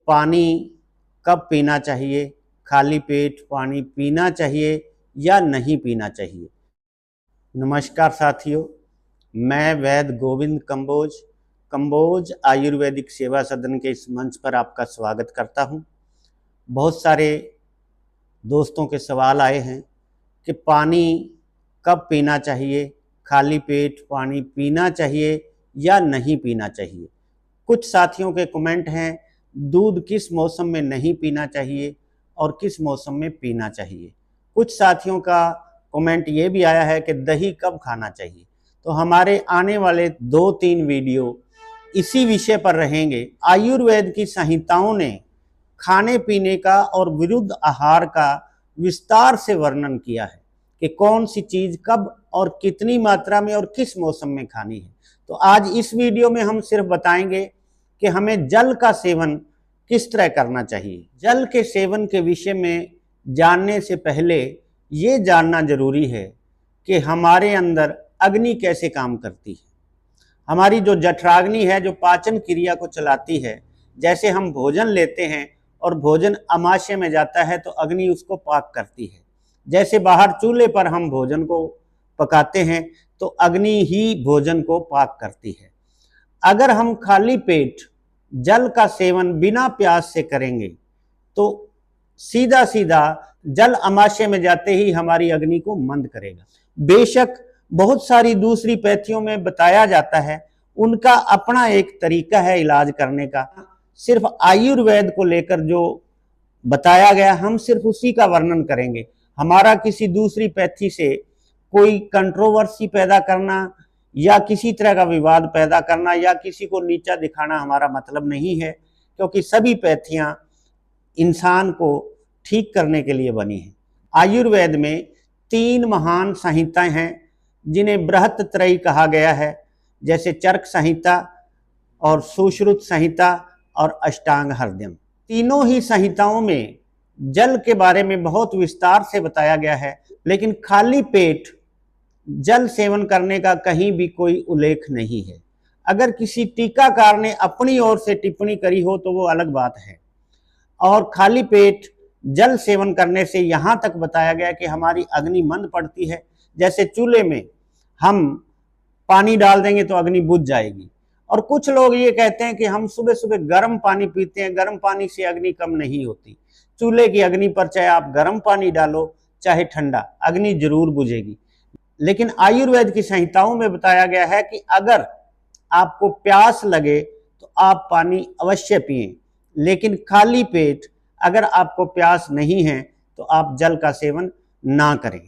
पानी कब पीना चाहिए, खाली पेट पानी पीना चाहिए या नहीं पीना चाहिए। नमस्कार साथियों, मैं वैद्य गोविंद कंबोज आयुर्वेदिक सेवा सदन के इस मंच पर आपका स्वागत करता हूं। बहुत सारे दोस्तों के सवाल आए हैं कि पानी कब पीना चाहिए, खाली पेट पानी पीना चाहिए या नहीं पीना चाहिए। कुछ साथियों के कमेंट हैं दूध किस मौसम में नहीं पीना चाहिए और किस मौसम में पीना चाहिए। कुछ साथियों का कमेंट ये भी आया है कि दही कब खाना चाहिए। तो हमारे आने वाले 2-3 वीडियो इसी विषय पर रहेंगे। आयुर्वेद की संहिताओं ने खाने पीने का और विरुद्ध आहार का विस्तार से वर्णन किया है कि कौन सी चीज कब और कितनी मात्रा में और किस मौसम में खानी है। तो आज इस वीडियो में हम सिर्फ बताएंगे कि हमें जल का सेवन किस तरह करना चाहिए। जल के सेवन के विषय में जानने से पहले ये जानना जरूरी है कि हमारे अंदर अग्नि कैसे काम करती है। हमारी जो जठराग्नि है, जो पाचन क्रिया को चलाती है, जैसे हम भोजन लेते हैं और भोजन आमाशय में जाता है तो अग्नि उसको पाक करती है। जैसे बाहर चूल्हे पर हम भोजन को पकाते हैं तो अग्नि ही भोजन को पाक करती है। अगर हम खाली पेट जल का सेवन बिना प्यास से करेंगे तो सीधा सीधा जल आमाशय में जाते ही हमारी अग्नि को मंद करेगा। बेशक बहुत सारी दूसरी पैथियों में बताया जाता है, उनका अपना एक तरीका है इलाज करने का। सिर्फ आयुर्वेद को लेकर जो बताया गया हम सिर्फ उसी का वर्णन करेंगे। हमारा किसी दूसरी पैथी से कोई कंट्रोवर्सी पैदा करना या किसी तरह का विवाद पैदा करना या किसी को नीचा दिखाना हमारा मतलब नहीं है, क्योंकि सभी पैथियां इंसान को ठीक करने के लिए बनी हैं। आयुर्वेद में 3 महान संहिताएं हैं जिन्हें बृहत्त्रयी कहा गया है, जैसे चरक संहिता और सुश्रुत संहिता और अष्टांग हृदयम। तीनों ही संहिताओं में जल के बारे में बहुत विस्तार से बताया गया है, लेकिन खाली पेट जल सेवन करने का कहीं भी कोई उल्लेख नहीं है। अगर किसी टीकाकार ने अपनी ओर से टिप्पणी करी हो तो वो अलग बात है। और खाली पेट जल सेवन करने से यहाँ तक बताया गया कि हमारी अग्नि मंद पड़ती है। जैसे चूल्हे में हम पानी डाल देंगे तो अग्नि बुझ जाएगी। और कुछ लोग ये कहते हैं कि हम सुबह सुबह गर्म पानी पीते हैं, गर्म पानी से अग्नि कम नहीं होती। चूल्हे की अग्नि पर चाहे आप गर्म पानी डालो चाहे ठंडा, अग्नि जरूर बुझेगी। लेकिन आयुर्वेद की संहिताओं में बताया गया है कि अगर आपको प्यास लगे तो आप पानी अवश्य पिएं, लेकिन खाली पेट अगर आपको प्यास नहीं है तो आप जल का सेवन ना करें।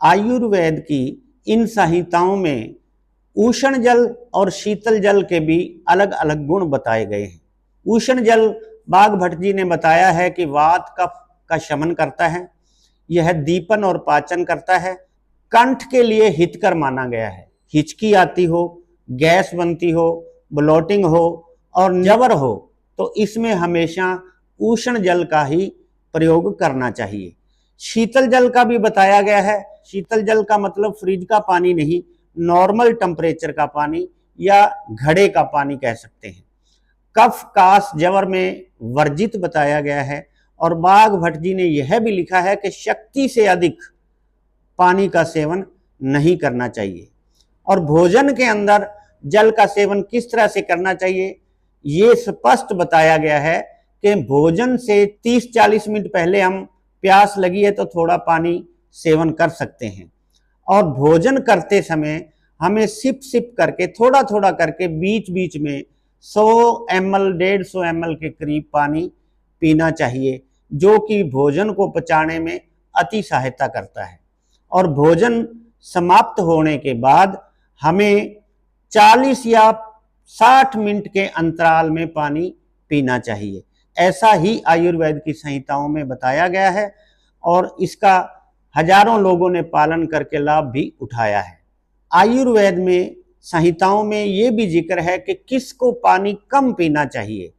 आयुर्वेद की इन संहिताओं में उष्ण जल और शीतल जल के भी अलग अलग गुण बताए गए हैं। उष्ण जल बाघ भट्ट जी ने बताया है कि वात कफ का शमन करता है, यह दीपन और पाचन करता है, कंठ के लिए हितकर माना गया है। हिचकी आती हो, गैस बनती हो, ब्लोटिंग हो और जवर हो तो इसमें हमेशा उष्ण जल का ही प्रयोग करना चाहिए। शीतल जल का भी बताया गया है। शीतल जल का मतलब फ्रिज का पानी नहीं, नॉर्मल टेम्परेचर का पानी या घड़े का पानी कह सकते हैं। कफ कास जवर में वर्जित बताया गया है। और बाघ भट्ट जी ने यह भी लिखा है कि शक्ति से अधिक पानी का सेवन नहीं करना चाहिए। और भोजन के अंदर जल का सेवन किस तरह से करना चाहिए ये स्पष्ट बताया गया है कि भोजन से 30-40 मिनट पहले हम प्यास लगी है तो थोड़ा पानी सेवन कर सकते हैं। और भोजन करते समय हमें सिप सिप करके थोड़ा थोड़ा करके बीच बीच में 100 ml 150 ml के करीब पानी पीना चाहिए, जो कि भोजन को पचाने में अति सहायता करता है। और भोजन समाप्त होने के बाद हमें 40 या 60 मिनट के अंतराल में पानी पीना चाहिए। ऐसा ही आयुर्वेद की संहिताओं में बताया गया है और इसका हजारों लोगों ने पालन करके लाभ भी उठाया है। आयुर्वेद में संहिताओं में ये भी जिक्र है कि किसको पानी कम पीना चाहिए।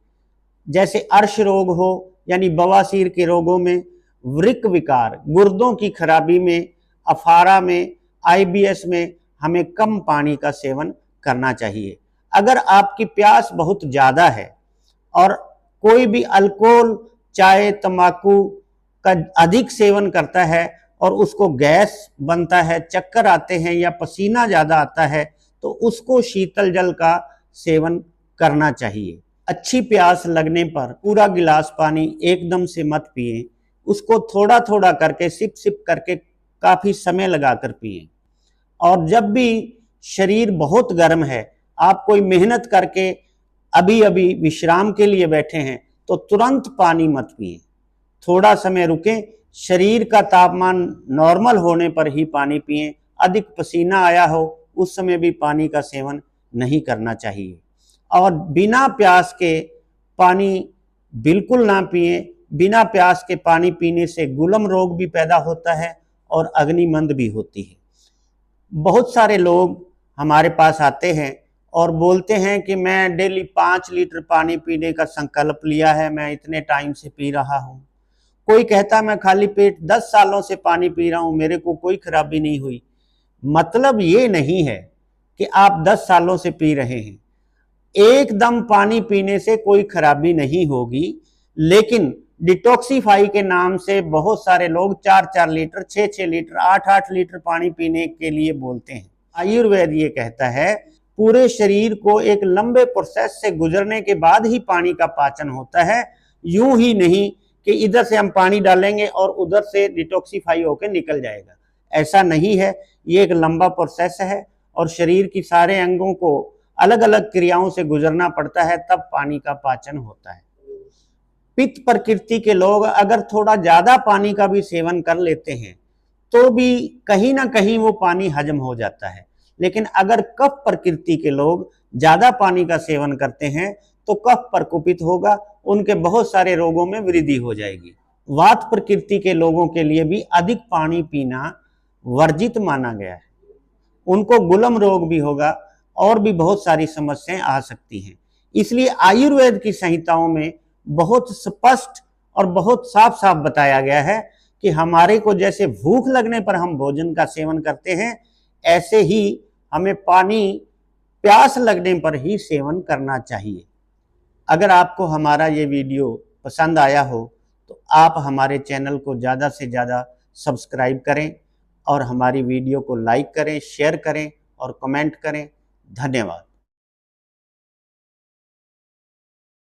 जैसे अर्श रोग हो यानी बवासीर के रोगों में, वृक्क विकार, गुर्दों की खराबी में, अफारा में, IBS में हमें कम पानी का सेवन करना चाहिए। अगर आपकी प्यास बहुत ज़्यादा है और कोई भी अल्कोहल, चाय, तंबाकू का अधिक सेवन करता है और उसको गैस बनता है, चक्कर आते हैं या पसीना ज़्यादा आता है, तो उसको शीतल जल का सेवन करना चाहिए। अच्छी प्यास लगने पर पूरा गिलास पानी एकदम से मत पिएं, उसको थोड़ा थोड़ा करके सिप सिप करके काफ़ी समय लगाकर पिएं। और जब भी शरीर बहुत गर्म है, आप कोई मेहनत करके अभी अभी विश्राम के लिए बैठे हैं, तो तुरंत पानी मत पिएं, थोड़ा समय रुकें, शरीर का तापमान नॉर्मल होने पर ही पानी पिएं। अधिक पसीना आया हो उस समय भी पानी का सेवन नहीं करना चाहिए। और बिना प्यास के पानी बिल्कुल ना पिएं। बिना प्यास के पानी पीने से गुलम रोग भी पैदा होता है और अग्निमंद भी होती है। बहुत सारे लोग हमारे पास आते हैं और बोलते हैं कि मैं डेली 5 लीटर पानी पीने का संकल्प लिया है, मैं इतने टाइम से पी रहा हूँ। कोई कहता मैं खाली पेट 10 सालों से पानी पी रहा हूँ, मेरे को कोई खराबी नहीं हुई। मतलब ये नहीं है कि आप 10 सालों से पी रहे हैं, एकदम पानी पीने से कोई खराबी नहीं होगी। लेकिन डिटॉक्सिफाई के नाम से बहुत सारे लोग 4-4 लीटर, 6-6 लीटर, 8-8 लीटर पानी पीने के लिए बोलते हैं। आयुर्वेद ये कहता है पूरे शरीर को एक लंबे प्रोसेस से गुजरने के बाद ही पानी का पाचन होता है, यूं ही नहीं कि इधर से हम पानी डालेंगे और उधर से डिटॉक्सिफाई होकर निकल जाएगा। ऐसा नहीं है, ये एक लंबा प्रोसेस है और शरीर की सारे अंगों को अलग अलग क्रियाओं से गुजरना पड़ता है, तब पानी का पाचन होता है। पित्त प्रकृति के लोग अगर थोड़ा ज्यादा पानी का भी सेवन कर लेते हैं तो भी कहीं ना कहीं वो पानी हजम हो जाता है। लेकिन अगर कफ प्रकृति के लोग ज्यादा पानी का सेवन करते हैं तो कफ प्रकोपित होगा, उनके बहुत सारे रोगों में वृद्धि हो जाएगी। वात प्रकृति के लोगों के लिए भी अधिक पानी पीना वर्जित माना गया है, उनको गुलम रोग भी होगा और भी बहुत सारी समस्याएं आ सकती हैं। इसलिए आयुर्वेद की संहिताओं में बहुत स्पष्ट और बहुत साफ साफ बताया गया है कि हमारे को जैसे भूख लगने पर हम भोजन का सेवन करते हैं, ऐसे ही हमें पानी प्यास लगने पर ही सेवन करना चाहिए। अगर आपको हमारा ये वीडियो पसंद आया हो तो आप हमारे चैनल को ज़्यादा से ज़्यादा सब्सक्राइब करें और हमारी वीडियो को लाइक करें, शेयर करें और कमेंट करें। धन्यवाद।